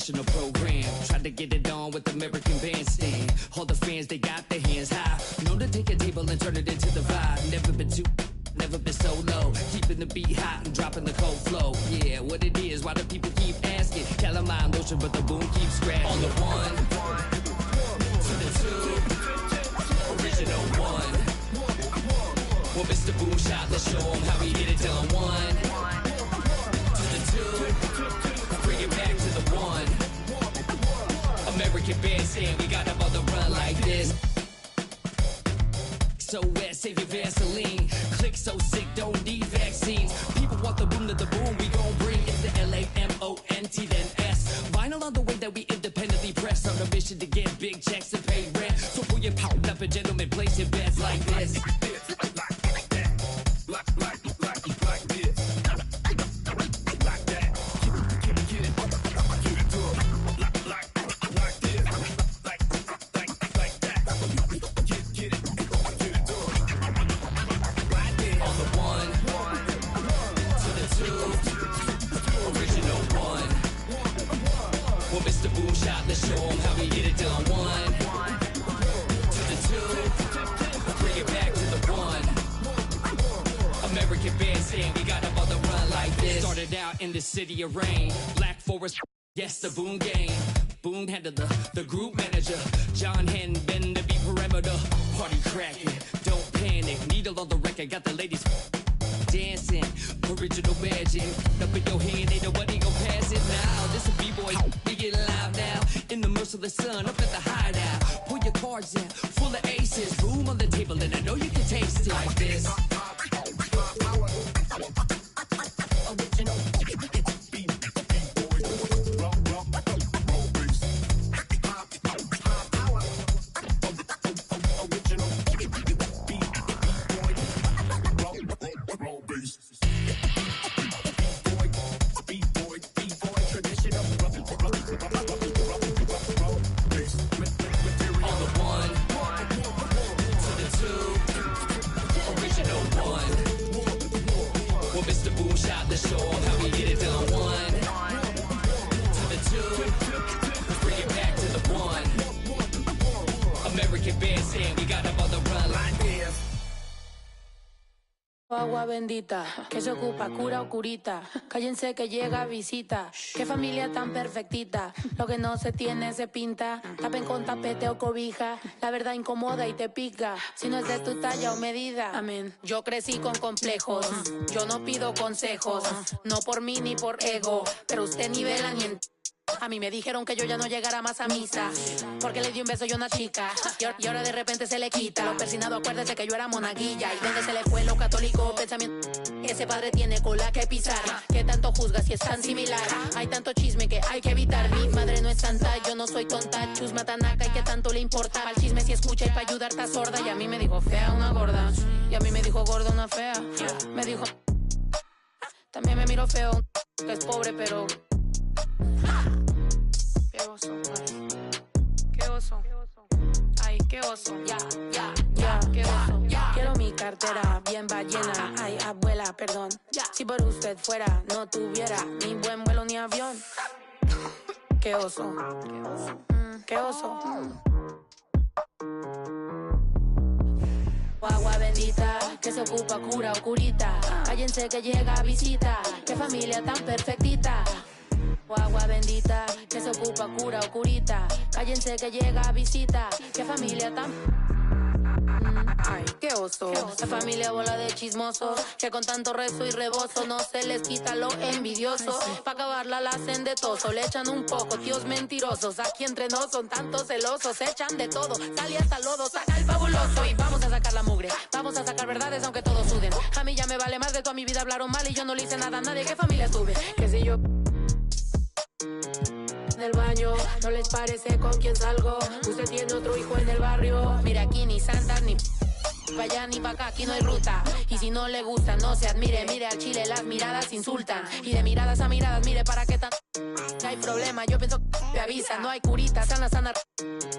professional program. Tried to get it on with American Bandstand. All the fans, they got their hands high. Known to take a table and turn it into the vibe. Never been too, never been so low. Keeping the beat hot and dropping the cold flow. Yeah, what it is, why do people keep asking? Calamine lotion, but the boom keeps scratching. On the one, to the two, original one. Well, Mr. Boom Shot, let's show him how we get it done. One, to the two, bring it back to the one. American Bandstand, we got them on the run like this. So wet, save your Vaseline. Click so sick, don't need vaccines. People want the boom to the boom, we gon' bring it to L-A-M-O-N-T then S. Vinyl on the way that we independently press. On a mission to get big checks and pay rent. So pull your power up and gentlemen, place your bets like this. Let's show them how we get it done. One, to the two, bring it back to the one. American Bandstand, we got them on the run like this. Started out in the city of rain. Black Forest, yes, the Boom Gang. Boom handled the group manager. John Henn, been to be perimeter. Party cracking, don't panic. Needle on the record, got the ladies dancing. Original magic, up in your hand, ain't nobody gon' pass it now. This a B-boy, we get live now. In the merciless sun, up at the hideout. Pull your cards in, full of aces. Boom on the table, and I know you can taste it like this. Agua bendita, que se ocupa, cura o curita. Cállense que llega visita. Qué familia tan perfectita. Lo que no se tiene se pinta. Tapen con tapete o cobija. La verdad incomoda y te pica. Si no es de tu talla o medida. Amén. Yo crecí con complejos. Yo no pido consejos. No por mí ni por ego. Pero usted nivela ni en... A mí me dijeron que yo ya no llegara más a misa porque le di un beso yo a una chica y ahora de repente se le quita. Lo persinado, acuérdese que yo era monaguilla. ¿Y dónde se le fue lo católico? Pensamiento. Ese padre tiene cola que pisar. ¿Qué tanto juzga si es tan similar? Hay tanto chisme que hay que evitar. Mi madre no es santa, yo no soy tonta. Chusma tanaca y qué tanto le importa. Al chisme si escucha y para ayudar está sorda. Y a mí me dijo fea una gorda. Y a mí me dijo gorda una fea. Me dijo... También me miró feo que es pobre pero... Qué oso, ay. Qué oso. Ay, qué oso. Ya, qué oso. Quiero mi cartera bien ballena. Ay, abuela, perdón. Si por usted fuera, no tuviera ni buen vuelo ni avión. Qué oso. Qué oso. Agua bendita, que se ocupa, cura o curita. Cállense que llega visita. Qué familia tan perfectita. Agua bendita, que se ocupa, cura o curita. Cállense que llega visita. Qué familia tan... Ay, qué oso. La familia bola de chismosos que con tanto rezo y rebozo no se les quita lo envidioso. Pa' acabarla la hacen de toso. Le echan un poco, tíos mentirosos. Aquí entre nos son tantos celosos. Se echan de todo, sale hasta lodo. Saca el fabuloso y vamos a sacar la mugre. Vamos a sacar verdades aunque todos suden. A mí ya me vale más de toda mi vida hablaron mal y yo no le hice nada a nadie. ¿Qué familia tuve? Que si yo... del baño, ¿no les parece con quién salgo? Usted tiene otro hijo en el barrio. Mira aquí ni santas ni pa' allá ni pa' acá, aquí no hay ruta. Y si no le gusta, no se admire. Mire al chile, las miradas insultan. Y de miradas a miradas, mire para qué tan... hay problema, yo pienso que te avisa. No hay curita, sana.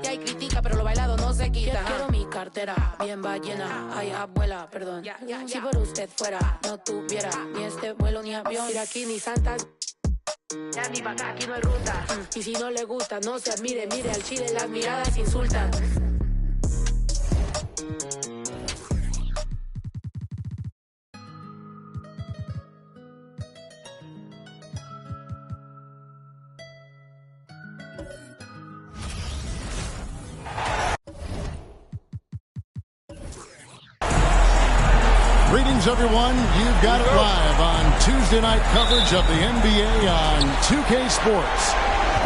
Y hay crítica, pero lo bailado no se quita. Quiero mi cartera bien ballena. Ay, abuela, perdón. Si por usted fuera, no tuviera ni este vuelo ni avión. Mira aquí ni santas Ya ni pa' acá, aquí no hay ruta. Y si no le gusta, no se admire. Mire al chile, las miradas insultan. Greetings, everyone. You've got it live on Tuesday night coverage of the NBA on 2K Sports.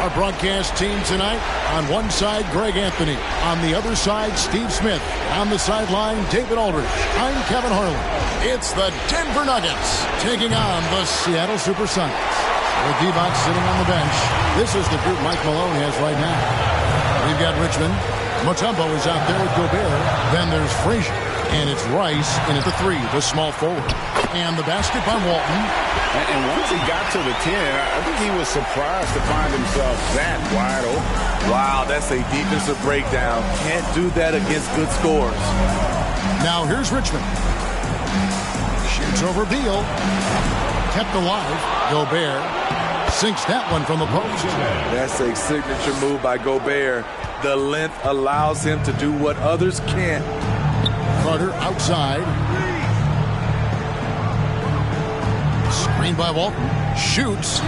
Our broadcast team tonight, on one side, Greg Anthony. On the other side, Steve Smith. On the sideline, David Aldridge. I'm Kevin Harlan. It's the Denver Nuggets taking on the Seattle Supersonics. With D-Box sitting on the bench, this is the group Mike Malone has right now. We've got Richmond. Mutombo is out there with Gobert. Then there's Frazier. And it's Rice in at the 3, the small forward. And the basket by Walton. And once he got to the 10, I think he was surprised to find himself that wide open. Wow, that's a defensive breakdown. Can't do that against good scores. Now here's Richmond. Shoots over Beal. Kept alive. Gobert sinks that one from the post. That's a signature move by Gobert. The length allows him to do what others can't. Carter outside. Screen by Walton. Shoots.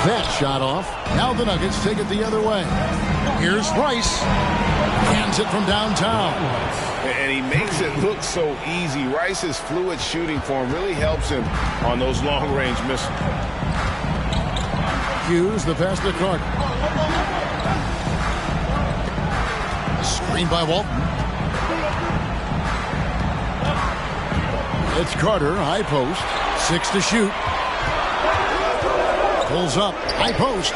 That shot off. Now the Nuggets take it the other way. Here's Rice. Hands it from downtown. And he makes it look so easy. Rice's fluid shooting form really helps him on those long-range misses. Hughes, the pass to Carter. Screen by Walton. It's Carter, high post, 6 to shoot. Pulls up, high post.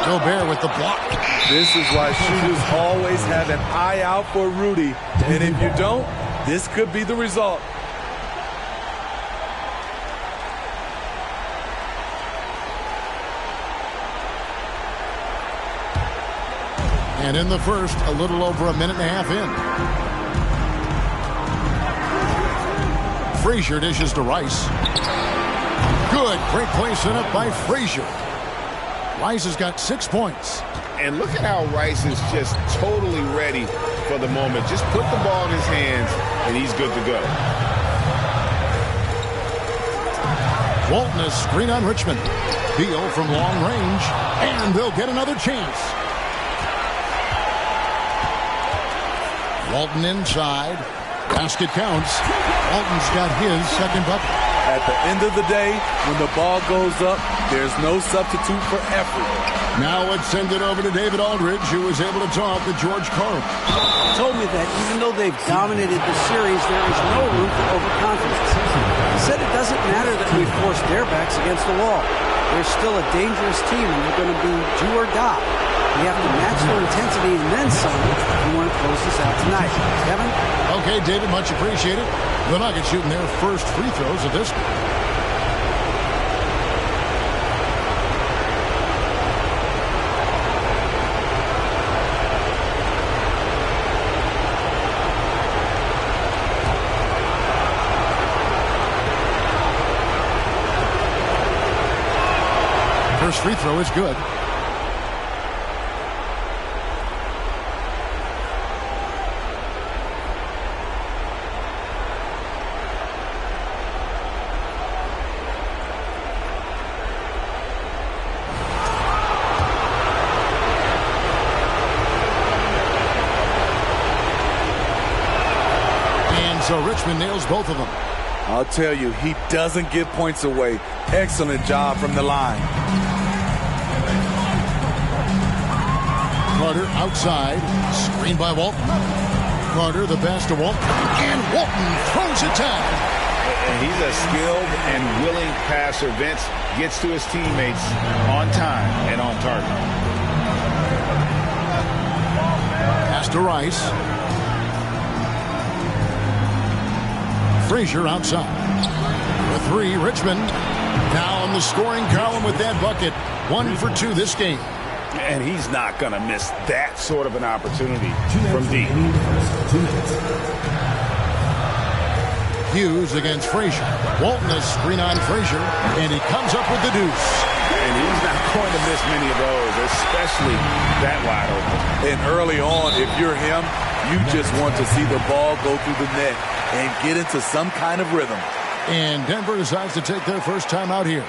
Gobert with the block. This is why shooters always have an eye out for Rudy. And if you don't, this could be the result. And in the first, a little over a minute and a half in. Frazier dishes to Rice. Good. Great play set up by Frazier. Rice has got 6 points. And look at how Rice is just totally ready for the moment. Just put the ball in his hands, and he's good to go. Walton is screen on Richmond. Beal from long range. And they'll get another chance. Walton inside. Basket counts. Walton's got his second bucket. At the end of the day, when the ball goes up, there's no substitute for effort. Now let's send it over to David Aldridge, who was able to talk to George Karm. Told me that even though they've dominated the series, there is no room for overconfidence. He said it doesn't matter that we've forced their backs against the wall. They're still a dangerous team, and they're going to be do or die. We have to match their intensity and then some if we want to close this out tonight. Kevin? Okay, David, much appreciated. The Nuggets shooting their first free throws of this one. First free throw is good. So Richmond nails both of them. I'll tell you, he doesn't give points away. Excellent job from the line. Carter outside. Screen by Walton. Carter, the pass to Walton. And Walton throws it down. And he's a skilled and willing passer. Vince gets to his teammates on time and on target. Pass to Rice. Frazier outside. The three, Richmond. Now in the scoring column with that bucket. 1 for 2 this game. And he's not going to miss that sort of an opportunity from deep. Hughes against Frazier. Walton has screen on Frazier, and he comes up with the deuce. And he's not going to miss many of those, especially that wide open. And early on, if you're him, you just want to see the ball go through the net and get into some kind of rhythm. And Denver decides to take their first time out here.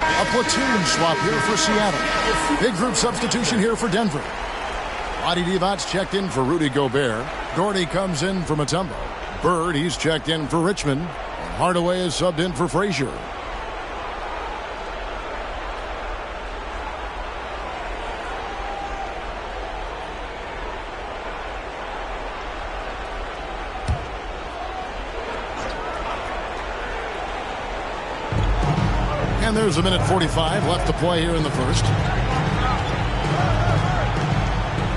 A platoon swap here for Seattle. Big group substitution here for Denver. Adi Divot's checked in for Rudy Gobert. Gordy comes in for Mutombo. Bird, he's checked in for Richmond. And Hardaway is subbed in for Frazier. And there's a minute 45 left to play here in the first.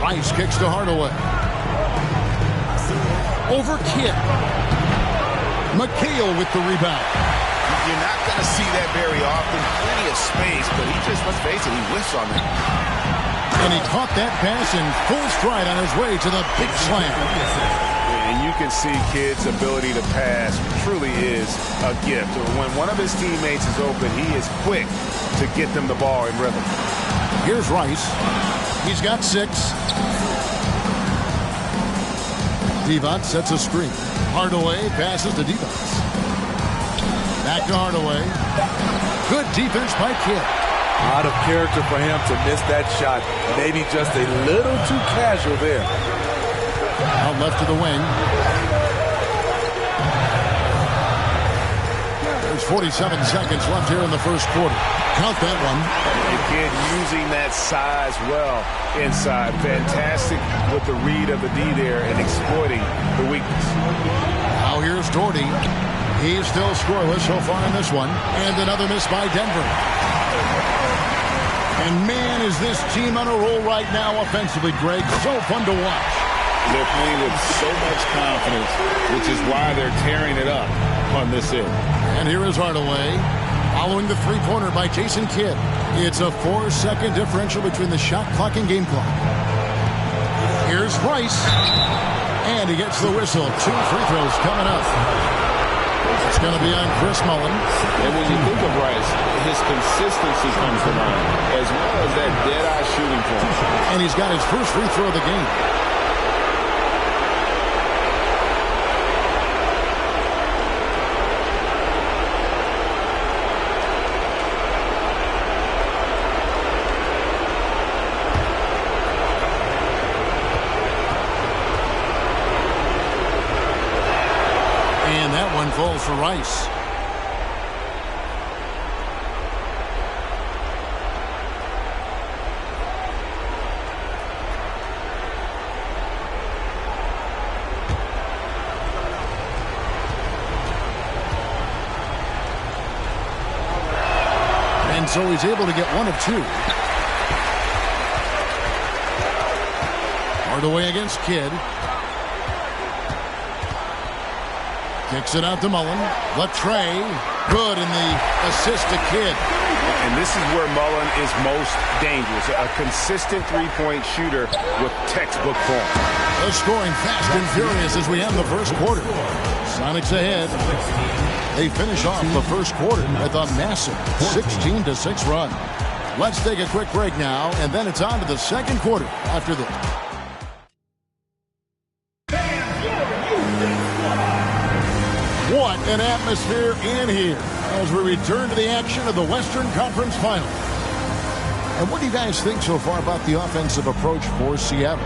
Rice kicks to Hardaway. Over Kidd. McHale with the rebound. You're not going to see that very often. Plenty of space, but he just, let's face it, he whiffs on that. And he caught that pass in full stride on his way to the big slam. And you can see Kidd's ability to pass truly is a gift. When one of his teammates is open, he is quick to get them the ball in rhythm. Here's Rice. He's got 6. Divot sets a screen. Hardaway passes to Divot. Back to Hardaway. Good defense by Kidd. Out of character for him to miss that shot. Maybe just a little too casual there. Out left to the wing. There's 47 seconds left here in the first quarter. Count that one. Again, using that size well inside. Fantastic with the read of the D there and exploiting the weakness. Now here's Doherty. He's still scoreless so far in this one. And another miss by Denver. And man, is this team on a roll right now offensively, Greg. So fun to watch. They're playing with so much confidence, which is why they're tearing it up on this end. And here is Hardaway, following the three-pointer by Jason Kidd. It's a 4-second differential between the shot clock and game clock. Here's Rice, and he gets the whistle. 2 free throws coming up. It's going to be on Chris Mullin. And when you think of Rice, his consistency comes to mind, as well as that dead-eye shooting form. And he's got his first free throw of the game. Falls for Rice. And so he's able to get 1 of 2. Hardaway against Kidd. Kicks it out to Mullin. Latre. Good in the assist to Kidd. And this is where Mullin is most dangerous. A consistent three-point shooter with textbook form. They're scoring fast and furious as we end the first quarter. Sonics ahead. They finish off the first quarter with a massive 16-6 run. Let's take a quick break now, and then it's on to the second quarter after this. What an atmosphere in here as we return to the action of the Western Conference Final. And what do you guys think so far about the offensive approach for Seattle?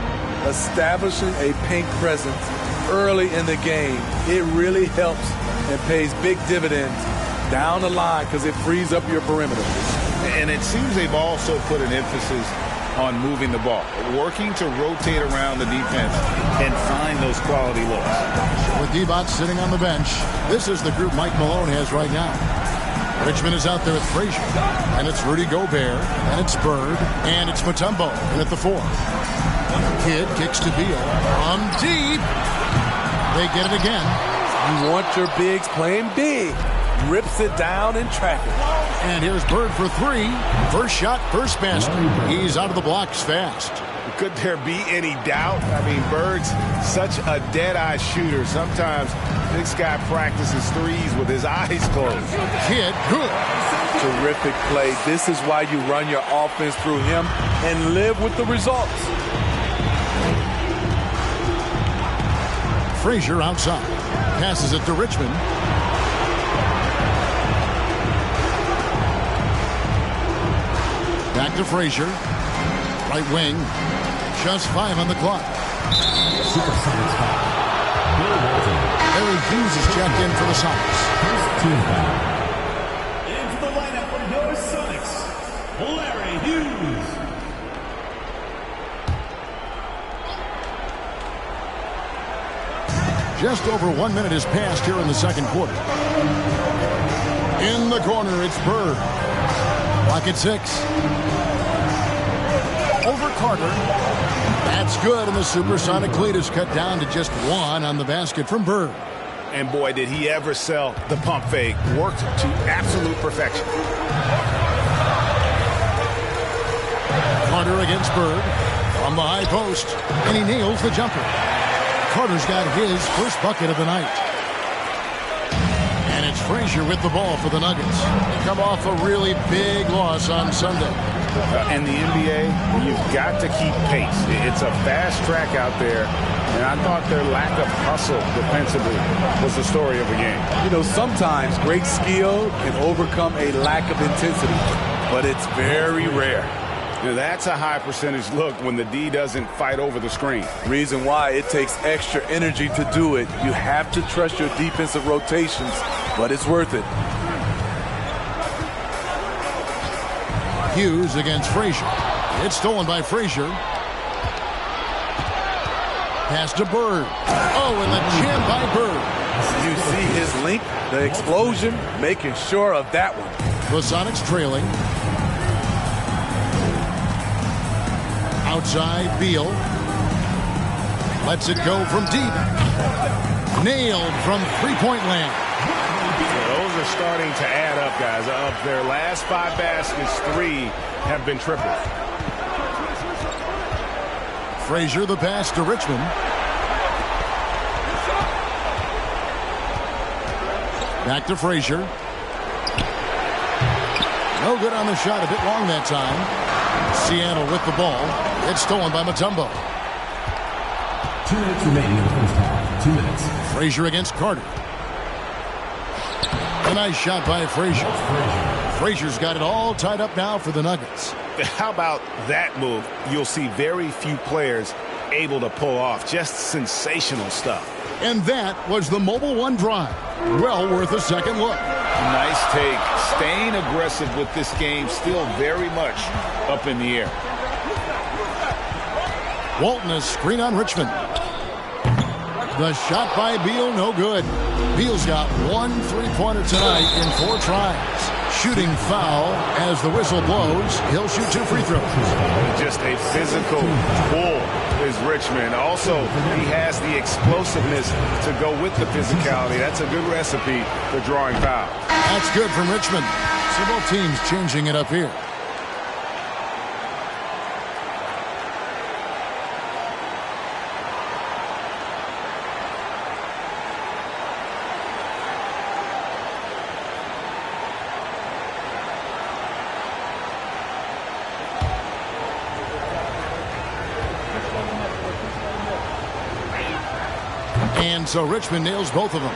Establishing a paint presence early in the game, it really helps and pays big dividends down the line because it frees up your perimeter. And it seems they've also put an emphasis on moving the ball, working to rotate around the defense and find those quality looks. With Divot sitting on the bench, this is the group Mike Malone has right now. Richmond is out there with Frazier, and it's Rudy Gobert, and it's Bird, and it's Mutombo, and at the 4. Kidd kicks to Beal from deep. They get it again. You want your bigs playing big. rips it down in traffic. And here's Bird for three. First shot, first basket. He's out of the blocks fast. Could there be any doubt? I mean, Bird's such a dead-eye shooter. Sometimes this guy practices threes with his eyes closed. Kid, good. Terrific play. This is why you run your offense through him and live with the results. Frazier outside. Passes it to Richmond. Back to Frazier. Right wing. Just 5 on the clock. Larry Hughes is checked in for the Sonics. Into the lineup for your Sonics, Larry Hughes. Just over 1 minute has passed here in the second quarter. In the corner, it's Bird. Clock at 6. Over Carter. That's good, and the supersonic lead is cut down to just 1 on the basket from Bird. And boy, did he ever sell the pump fake. Worked to absolute perfection. Carter against Bird from the high post, and he nails the jumper. Carter's got his first bucket of the night. And it's Frazier with the ball for the Nuggets. They come off a really big loss on Sunday. In the NBA, you've got to keep pace. It's a fast track out there, and I thought their lack of hustle defensively was the story of the game. You know, sometimes great skill can overcome a lack of intensity, but it's very rare. Now, that's a high percentage look when the D doesn't fight over the screen. Reason why it takes extra energy to do it. You have to trust your defensive rotations, but it's worth it. Hughes against Frazier. It's stolen by Frazier. Pass to Bird. Oh, and the jam by Bird. You see his link, the explosion, making sure of that one. The Sonics trailing. Outside, Beal. Lets it go from deep. Nailed from three-point land. Those are starting to add up, guys. Of their last 5 baskets, 3 have been triples. Frazier the pass to Richmond. Back to Frazier. No good on the shot. A bit long that time. Seattle with the ball. It's stolen by Mutombo. 2 minutes remaining in the first half. 2 minutes. Frazier against Carter. A nice shot by Frazier. Frazier's got it all tied up now for the Nuggets. How about that move? You'll see very few players able to pull off. Just sensational stuff. And that was the Mobile One drive. Well worth a second look. Nice take. Staying aggressive with this game, still very much up in the air. Walton, a screen on Richmond. The shot by Beal, no good. Beal's got 1 3-pointer tonight in 4 tries. Shooting foul as the whistle blows. He'll shoot 2 free throws. Just a physical bull is Richmond. Also, he has the explosiveness to go with the physicality. That's a good recipe for drawing fouls. That's good from Richmond. So both teams changing it up here. And so Richmond nails both of them.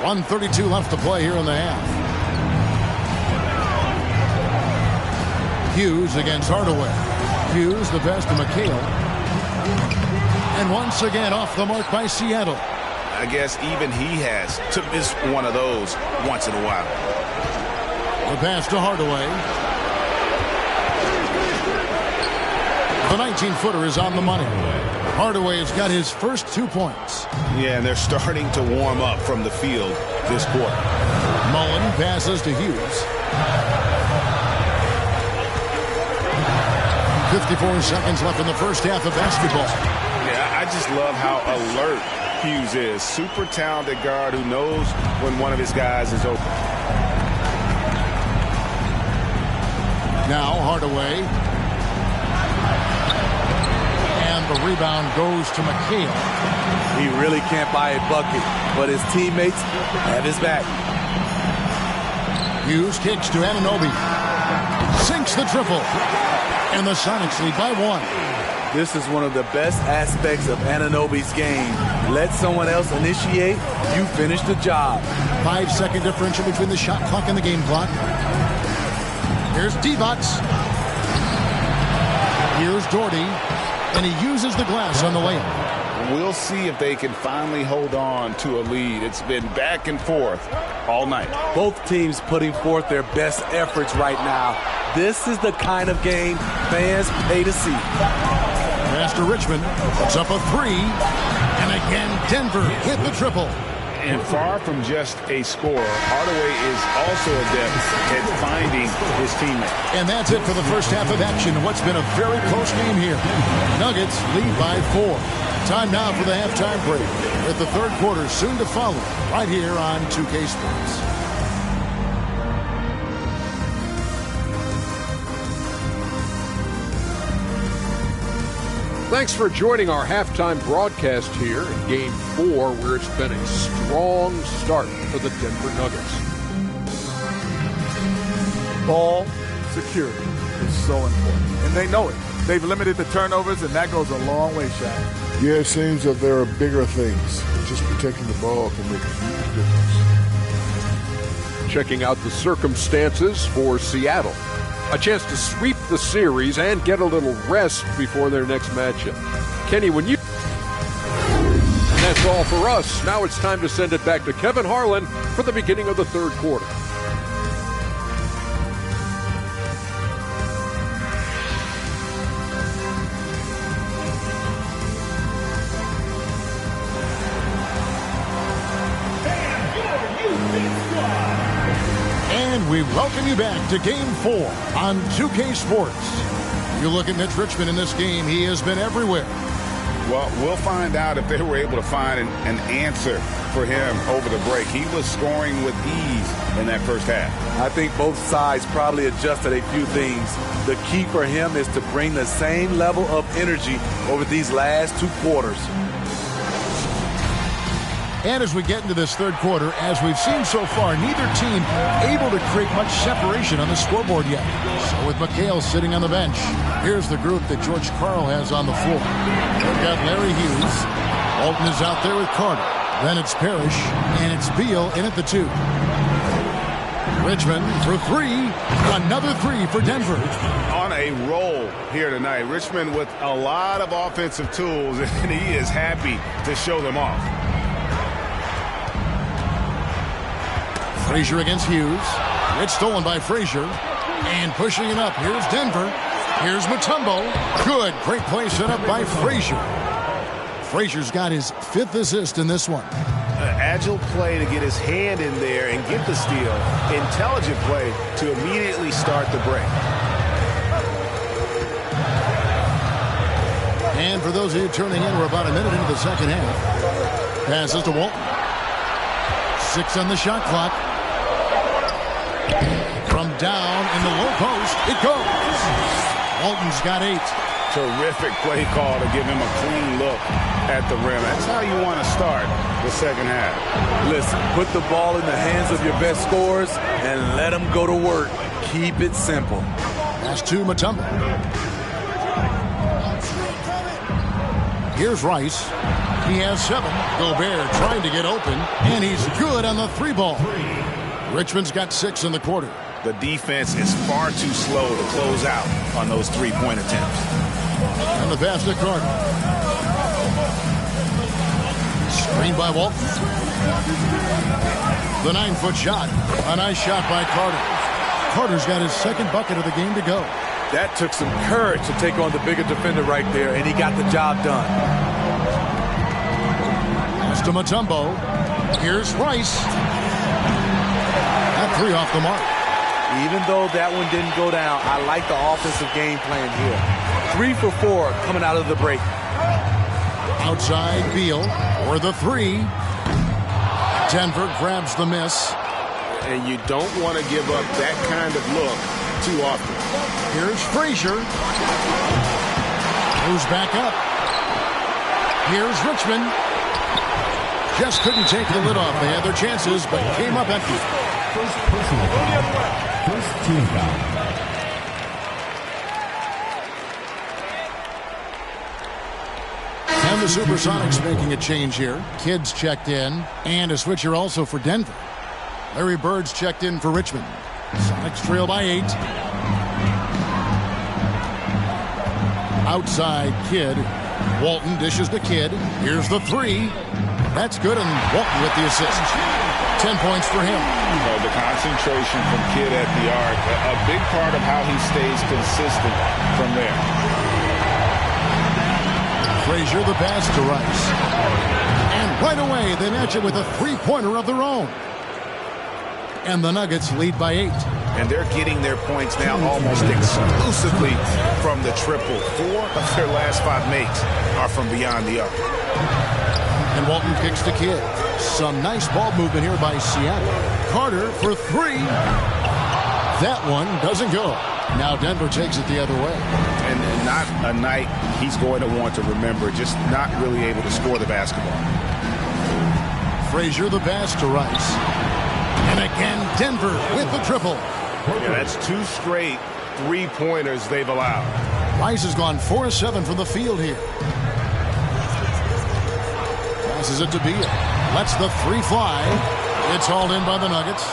1:32 left to play here in the half. Hughes against Hardaway. Hughes the pass to McHale. And once again off the mark by Seattle. I guess even he has to miss one of those once in a while. The pass to Hardaway. The 19-footer is on the money. Hardaway has got his first 2 points. Yeah, and they're starting to warm up from the field this quarter. Mullen passes to Hughes. 54 seconds left in the first half of basketball. Yeah, I just love how alert Hughes is. Super talented guard who knows when one of his guys is open. Now Hardaway. And the rebound goes to McHale. He really can't buy a bucket, but his teammates have his back. Hughes kicks to Anunoby. Sinks the triple. And the Sonics lead by 1. This is one of the best aspects of Anunoby's game. Let someone else initiate, you finish the job. 5-second differential between the shot clock and the game clock. Here's Divac. Here's Doherty. And he uses the glass on the layup. We'll see if they can finally hold on to a lead. It's been back and forth all night. Both teams putting forth their best efforts right now. This is the kind of game fans pay to see. Pass to Richmond. Puts up a 3. And again, Denver hit the triple. And far from just a scorer, Hardaway is also adept at finding his teammate. And that's it for the first half of action. What's been a very close game here. Nuggets lead by 4. Time now for the halftime break, with the third quarter soon to follow, right here on 2K Sports. Thanks for joining our halftime broadcast here in Game 4, where it's been a strong start for the Denver Nuggets. Ball security is so important, and they know it. They've limited the turnovers, and that goes a long way, Shaq. Yeah, it seems that there are bigger things. Just protecting the ball can make a huge difference. Checking out the circumstances for Seattle. A chance to sweep the series and get a little rest before their next matchup. Kenny, when you... And that's all for us. Now it's time to send it back to Kevin Harlan for the beginning of the third quarter. And we welcome you back to Game 4 on 2K Sports. You look at Mitch Richmond in this game, he has been everywhere. Well, we'll find out if they were able to find an answer for him over the break. He was scoring with ease in that first half. I think both sides probably adjusted a few things. The key for him is to bring the same level of energy over these last 2 quarters. And as we get into this third quarter, as we've seen so far, neither team able to create much separation on the scoreboard yet. So with McHale sitting on the bench, here's the group that George Karl has on the floor. They've got Larry Hughes. Walton is out there with Carter. Then it's Parrish, and it's Beal in at the 2. Richmond for 3. Another 3 for Denver. On a roll here tonight. Richmond with a lot of offensive tools, and he is happy to show them off. Frazier against Hughes. It's stolen by Frazier. And pushing it up. Here's Denver. Here's Mutombo. Good. Great play set up by Frazier. Frazier's got his 5th assist in this one. Agile play to get his hand in there and get the steal. Intelligent play to immediately start the break. And for those of you turning in, we're about a minute into the second half. Passes to Walton. 6 on the shot clock. From down in the low post, it goes. Walton's got 8. Terrific play call to give him a clean look at the rim. That's how you want to start the second half. Listen, put the ball in the hands of your best scorers and let them go to work. Keep it simple. Pass to Mutombo. Here's Rice. He has 7. Gobert trying to get open, and he's good on the 3 ball. Richmond's got 6 in the quarter. The defense is far too slow to close out on those 3-point attempts. And the pass to Karm. Screen by Walton. The 9-foot shot. A nice shot by Carter. Carter's got his 2nd bucket of the game to go. That took some courage to take on the bigger defender right there, and he got the job done. Pass to Mutombo. Here's Rice. That 3 off the mark. Even though that one didn't go down, I like the offensive game plan here. 3 for 4 coming out of the break. Outside Beal for the three. Denver grabs the miss. And you don't want to give up that kind of look too often. Here's Frazier. Moves back up. Here's Richmond. Just couldn't take the lid off. They had their chances, but came up empty. First personal foul. First team foul. And the Supersonics making a change here. Kidd's checked in, and a switcher also for Denver. Larry Bird's checked in for Richmond. Sonics trail by 8. Outside Kidd. Walton dishes to Kidd. Here's the three. That's good, and Walton with the assist. 10 points for him. The concentration from Kidd at the arc, a big part of how he stays consistent from there. Frazier the pass to Rice. And right away, they match it with a three-pointer of their own. And the Nuggets lead by 8. And they're getting their points now almost exclusively from the triple. 4 of their last 5 makes are from beyond the arc. And Walton kicks to Kidd. Some nice ball movement here by Seattle. Carter for 3. That one doesn't go. Now Denver takes it the other way. And not a night he's going to want to remember, just not really able to score the basketball. Frazier the pass to Rice. And again, Denver with the triple. Yeah, that's 2 straight three-pointers they've allowed. Rice has gone 4-7 from the field here. Passes it to Beal. Lets the 3 fly. It's hauled in by the Nuggets.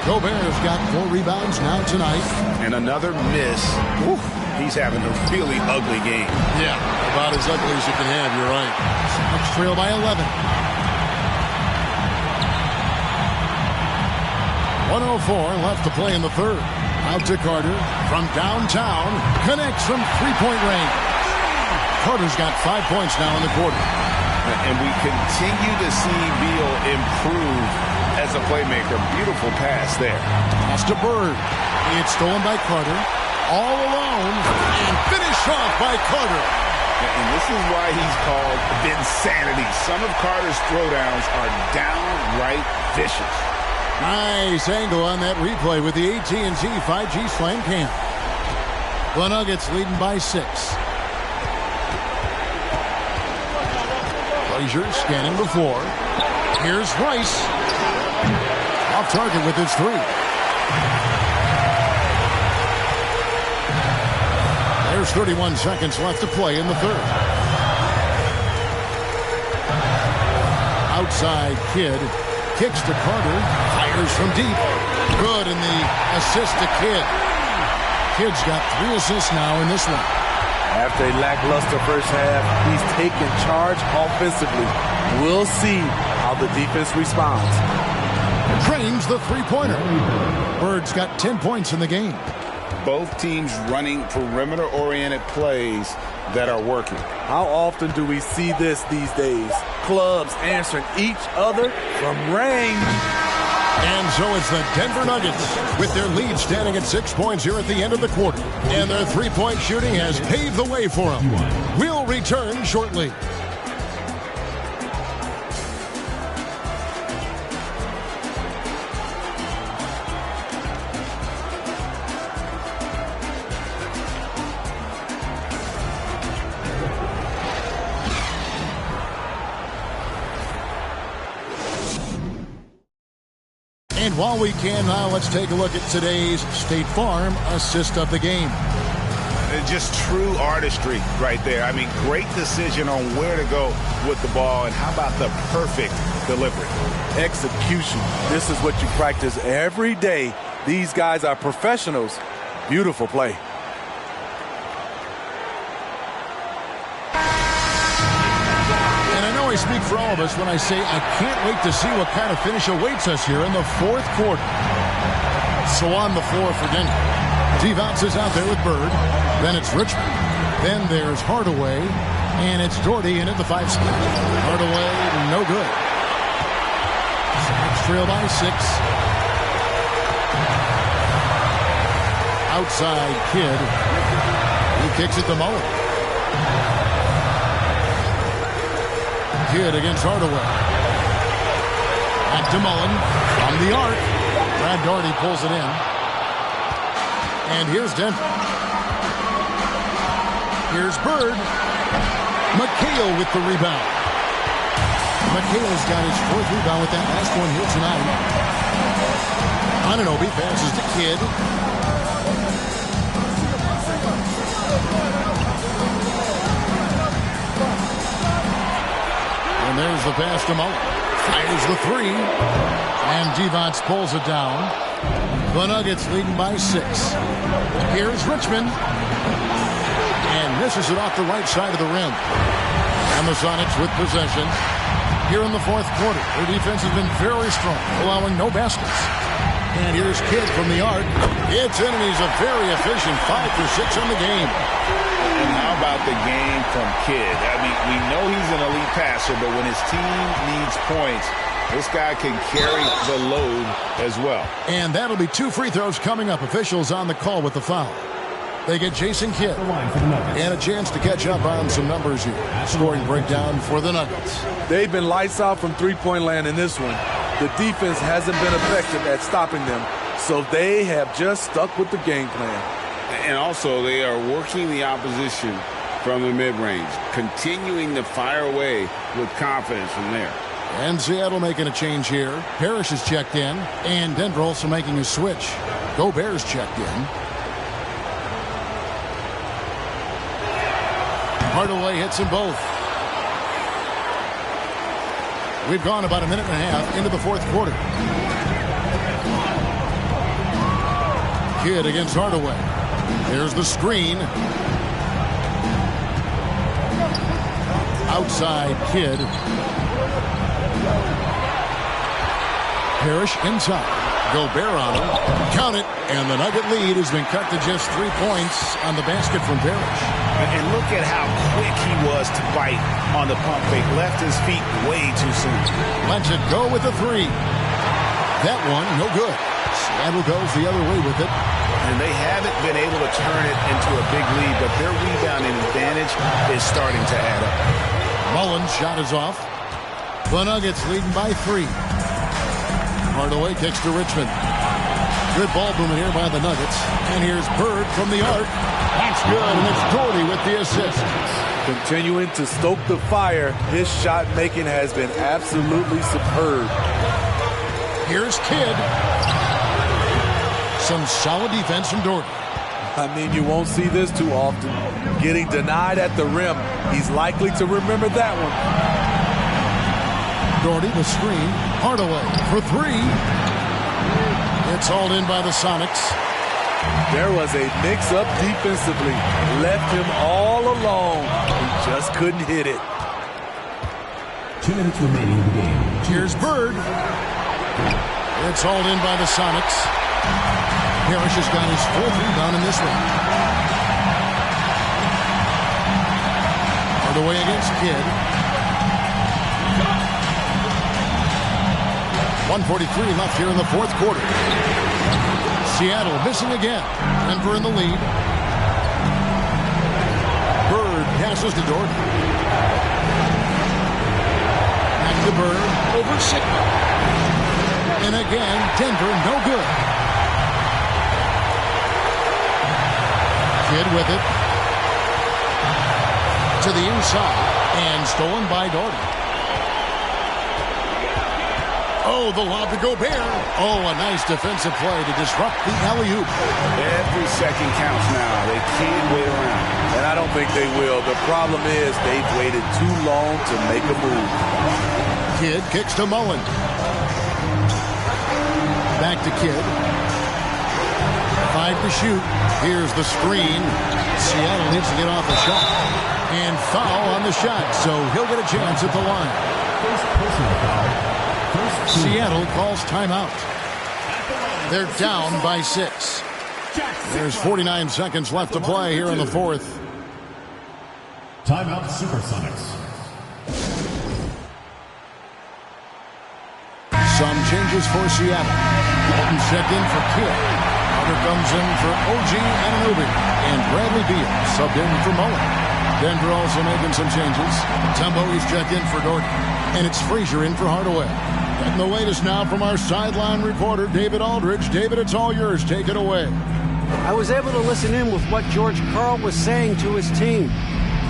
Gobert's got 4 rebounds now tonight. And another miss. Whew, he's having a really ugly game. Yeah, about as ugly as you can have, you're right. Sonics trail by 11. 1:04 left to play in the third. Out to Carter from downtown. Connects from three-point range. Carter's got 5 points now in the quarter. And we continue to see Beal improve as a playmaker. Beautiful pass there. Pass to Bird. It's stolen by Carter. All alone. And finished off by Carter. And this is why he's called Vinsanity. Some of Carter's throwdowns are downright vicious. Nice angle on that replay with the AT&T 5G Slam Cam. The Nuggets leading by 6. Frazier scanning the floor. Here's Rice. Off target with his 3. There's 31 seconds left to play in the third. Outside Kidd. Kicks to Carter. Fires from deep. Good, and the assist to Kidd. Kidd's got 3 assists now in this one. After a lackluster first half, he's taking charge offensively. We'll see how the defense responds. Trains the three-pointer. Bird's got 10 points in the game. Both teams running perimeter-oriented plays that are working. How often do we see this these days? Clubs answering each other from range. And so it's the Denver Nuggets with their lead standing at 6 points here at the end of the quarter. And their three-point shooting has paved the way for them. We'll return shortly. And while we can now, let's take a look at today's State Farm assist of the game. Just true artistry right there. I mean, great decision on where to go with the ball, and how about the perfect delivery? Execution. This is what you practice every day. These guys are professionals. Beautiful play. I speak for all of us when I say I can't wait to see what kind of finish awaits us here in the fourth quarter. So on the floor for Denver. T-Vox is out there with Bird. Then it's Richmond. Then there's Hardaway. And it's Doherty in at the 5 spot. Hardaway, no good. Sox trail by 6. Outside Kidd. He kicks it to Mullen. Kidd against Hardaway. Back to Mullen from the arc. Brad Daugherty pulls it in. And here's Denver. Here's Bird. McHale with the rebound. McHale's got his 4th rebound with that last one here tonight. Anunoby passes to Kidd. And there's the pass to Mullen. Fires the 3. And Devonts pulls it down. The Nuggets leading by 6. Here's Richmond. And misses it off the right side of the rim. And the Sonics with possession. Here in the 4th quarter, their defense has been very strong, allowing no baskets. And here's Kidd from the arc. It's in, and he's a very efficient 5 for 6 on the game. And how about the game from Kidd? I mean, we know he's an elite passer, but when his team needs points, this guy can carry the load as well. And that'll be 2 free throws coming up. Officials on the call with the foul. They get Jason Kidd and a chance to catch up on some numbers here. Scoring breakdown for the Nuggets. They've been lights out from three-point land in this one. The defense hasn't been effective at stopping them, so they have just stuck with the game plan. And also, they are working the opposition from the mid-range, continuing to fire away with confidence from there. And Seattle making a change here. Parrish is checked in, and Denver also making a switch. Gobert's checked in. Hardaway hits them both. We've gone about a minute and a half into the 4th quarter. Kidd against Hardaway. There's the screen. Outside Kidd. Parrish inside. Gobert on him. Count it. And the Nugget lead has been cut to just 3 points on the basket from Parrish. And look at how quick he was to bite on the pump fake. Left his feet way too soon. Lets it go with the 3. That one, no good. Seattle goes the other way with it. And they haven't been able to turn it into a big lead, but their rebounding advantage is starting to add up. Mullen's shot is off. The Nuggets leading by 3. Hardaway kicks to Richmond. Good ball movement here by the Nuggets. And here's Bird from the arc. That's good, and it's Daugherty with the assist. Continuing to stoke the fire, his shot making has been absolutely superb. Here's Kidd. Some solid defense from Daugherty. I mean, you won't see this too often. Getting denied at the rim. He's likely to remember that one. Daugherty, the screen. Hardaway for 3. It's hauled in by the Sonics. There was a mix-up defensively. Left him all alone. He just couldn't hit it. 2 minutes remaining in the game. Here's Bird. It's hauled in by the Sonics. Parrish has got his 4th rebound in this one. Hardaway against Kidd. 1:43 left here in the 4th quarter. Seattle missing again. Denver in the lead. Bird passes to Daugherty. Back to Bird over Sigma. And again, Denver no good. Kidd with it. To the inside. And stolen by Daugherty. Oh, the lob to Gobert. Oh, a nice defensive play to disrupt the alley-oop. Every second counts now. They can't wait around. And I don't think they will. The problem is they've waited too long to make a move. Kidd kicks to Mullen. Back to Kidd. 5 to shoot. Here's the screen. Seattle needs to get off a shot. And foul on the shot, so he'll get a chance at the line. First personal foul. Seattle calls timeout. They're down by 6. There's 49 seconds left to play here in the 4th. Timeout Supersonics. Some changes for Seattle. Walton checked in for Kidd. Carter comes in for OG Anunoby. And Bradley Beal subbed in for Mullen. Denver also making some changes. Tumbo is checked in for Gordon. And it's Frazier in for Hardaway. Getting the latest now from our sideline reporter, David Aldridge. David, it's all yours. Take it away. I was able to listen in with what George Karl was saying to his team.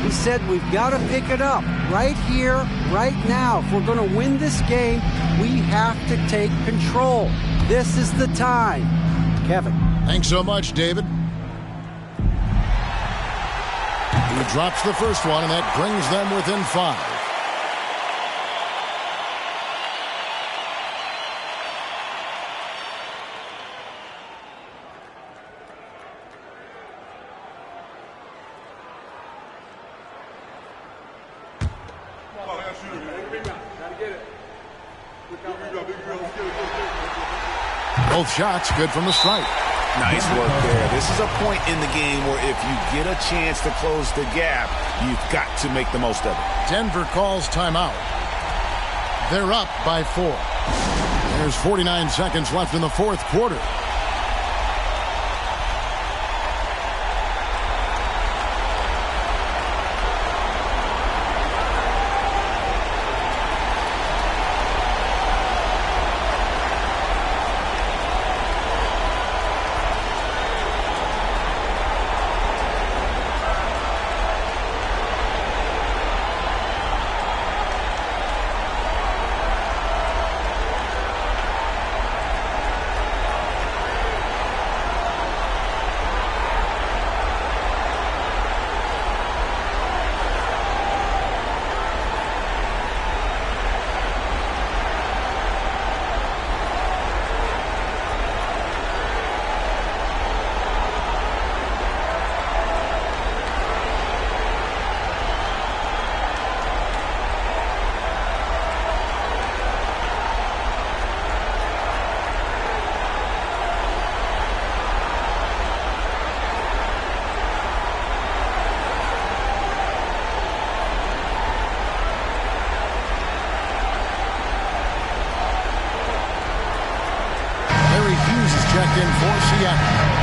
He said, we've got to pick it up right here, right now. If we're going to win this game, we have to take control. This is the time. Kevin. Thanks so much, David. He drops the first one, and that brings them within 5. Both shots good from the stripe. Nice work there. This is a point in the game where if you get a chance to close the gap, you've got to make the most of it. Denver calls timeout. They're up by 4. There's 49 seconds left in the fourth quarter. Checked in for Seattle.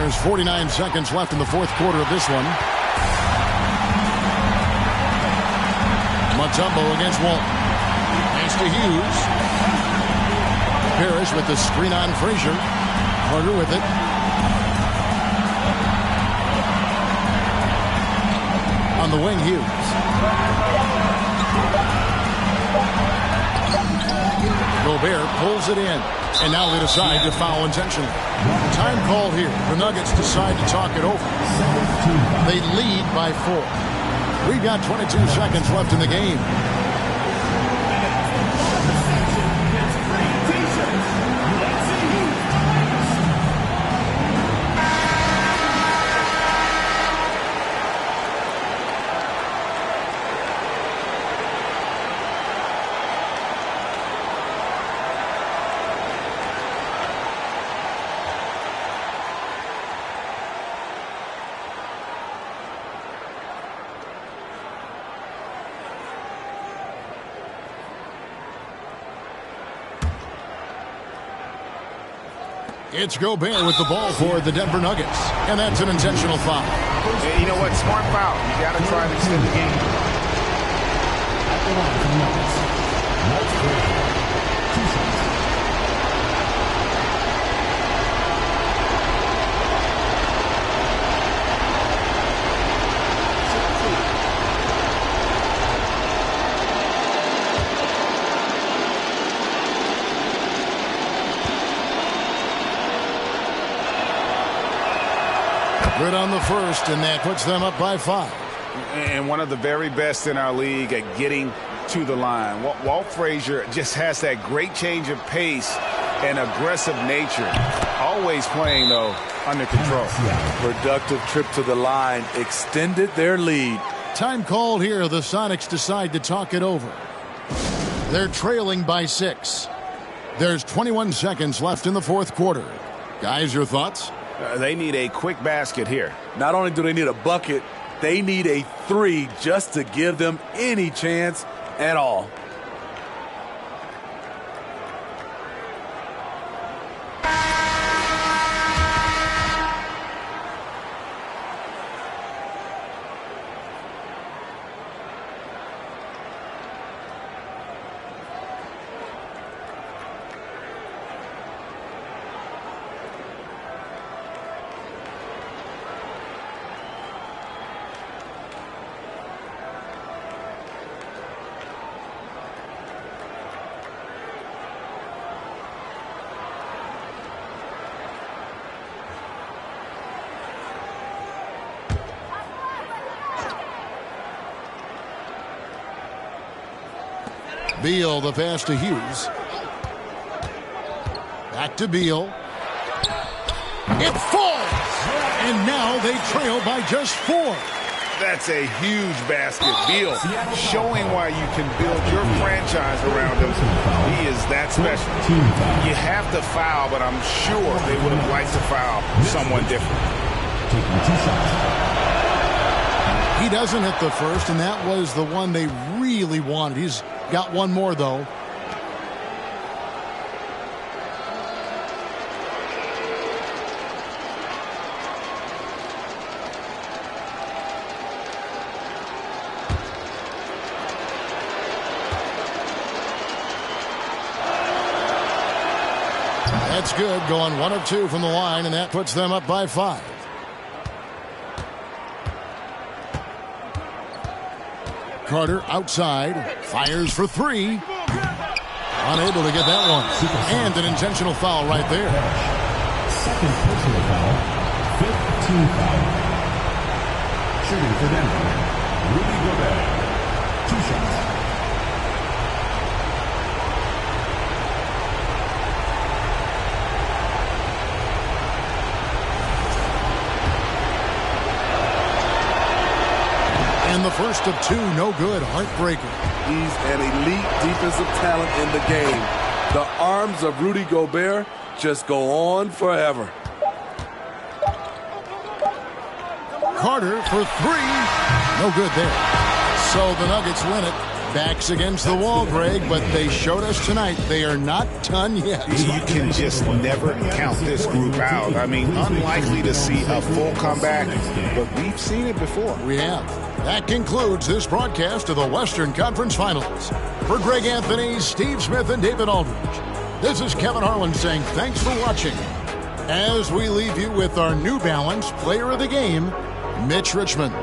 There's 49 seconds left in the fourth quarter of this one. Mutombo against Walton. Thanks to Hughes. Parrish with the screen on Frazier. Carter with it. On the wing, Hughes. Gobert pulls it in. And now they decide to foul intentionally. Time called here. The Nuggets decide to talk it over. They lead by 4. We've got 22 seconds left in the game. It's Gobert with the ball for the Denver Nuggets. And that's an intentional foul. Yeah, you know what? Smart foul. You got to try to extend the game. At the line for the Nuggets, Mike Frazier, 2 shots. Good on the first, and that puts them up by 5. And one of the very best in our league at getting to the line. Walt Frazier just has that great change of pace and aggressive nature. Always playing, though, under control. Productive trip to the line. Extended their lead. Time called here. The Sonics decide to talk it over. They're trailing by 6. There's 21 seconds left in the fourth quarter. Guys, your thoughts? They need a quick basket here. Not only do they need a bucket, they need a 3 just to give them any chance at all. Beal, the pass to Hughes. Back to Beal. It falls! And now they trail by just 4. That's a huge basket. Beal showing why you can build your franchise around him. He is that special. You have to foul, but I'm sure they would have liked to foul someone different. He doesn't hit the first, and that was the one they really wanted. He's got one more, though. That's good, going 1 of 2 from the line, and that puts them up by 5. Carter outside, fires for 3. Unable to get that one. And an intentional foul right there. Second personal foul, 5th team foul. Shooting for Denver, Rudy Gobert. 2 shots. And the first of 2, no good. Heartbreaker. He's an elite defensive talent in the game. The arms of Rudy Gobert just go on forever. Carter for 3. No good there. So the Nuggets win it. Backs against the wall, Greg, but they showed us tonight they are not done yet. You can just never count this group out. I mean, unlikely to see a full comeback, but we've seen it before. We have. That concludes this broadcast of the Western Conference Finals. For Greg Anthony, Steve Smith, and David Aldridge, this is Kevin Harlan saying thanks for watching. As we leave you with our New Balance Player of the Game, Mitch Richmond.